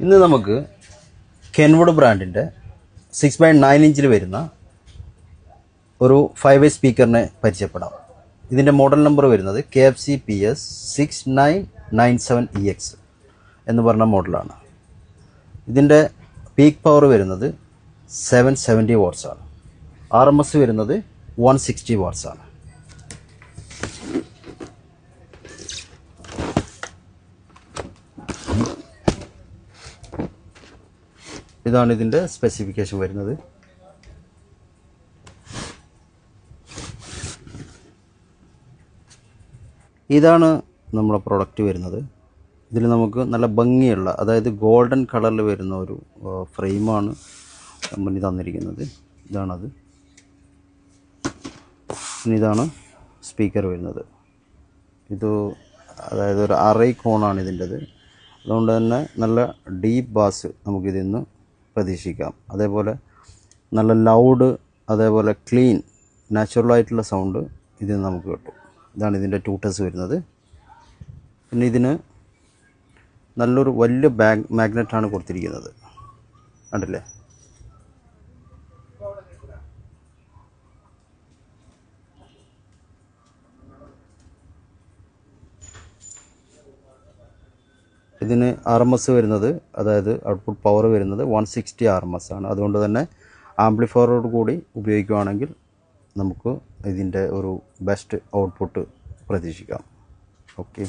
ഇന്ന് നമുക്ക് കെൻവുഡ് ബ്രാൻഡിൻ്റെ 6.9 ഇഞ്ചിൽ വരുന്ന ഒരു 5 വേ സ്പീക്കറിനെ പരിചയപ്പെടാം. ഇതിൻ്റെ മോഡൽ നമ്പർ വരുന്നത് KFC-PS 6997EX എന്ന് പറഞ്ഞ മോഡലാണ്. ഇതിൻ്റെ പീക്ക് പവർ വരുന്നത് 770 വാട്ട്സ് ആണ്. RMS വരുന്നത് 160 വാട്ട്സ് ആണ്. ഇതാണ് ഇതിൻ്റെ സ്പെസിഫിക്കേഷൻ വരുന്നത്. ഇതാണ് നമ്മുടെ പ്രൊഡക്റ്റ് വരുന്നത്. ഇതിൽ നമുക്ക് നല്ല ഭംഗിയുള്ള, അതായത് ഗോൾഡൻ കളറിൽ വരുന്ന ഒരു ഫ്രെയിമാണ് കമ്പനി തന്നിരിക്കുന്നത്. ഇതാണത്. ഇനി ഇതാണ് സ്പീക്കർ വരുന്നത്. ഇത് അതായത് ഒരു അറൈ കോണാണ് ഇതിൻ്റെത്. അതുകൊണ്ട് തന്നെ നല്ല ഡീപ്പ് ബാസ് നമുക്കിതിൽ നിന്ന് പ്രതീക്ഷിക്കാം. അതേപോലെ നല്ല ലൗഡ്, അതേപോലെ ക്ലീൻ നാച്ചുറലായിട്ടുള്ള സൗണ്ട് ഇതിൽ നിന്ന് നമുക്ക് കിട്ടും. ഇതാണ് ഇതിൻ്റെ ട്യൂട്ടേഴ്സ് വരുന്നത്. പിന്നെ ഇതിന് നല്ലൊരു വലിയ മാഗ്നറ്റാണ് കൊടുത്തിരിക്കുന്നത്. കണ്ടില്ലേ? ഇതിന് RMS വരുന്നത്, അതായത് ഔട്ട്പുട്ട് പവർ വരുന്നത് 160 RMS ആണ്. അതുകൊണ്ട് തന്നെ ആംപ്ലിഫയറോട് കൂടി ഉപയോഗിക്കുകയാണെങ്കിൽ നമുക്ക് ഇതിൻ്റെ ഒരു ബെസ്റ്റ് ഔട്ട്പുട്ട് പ്രതീക്ഷിക്കാം. ഓക്കെ.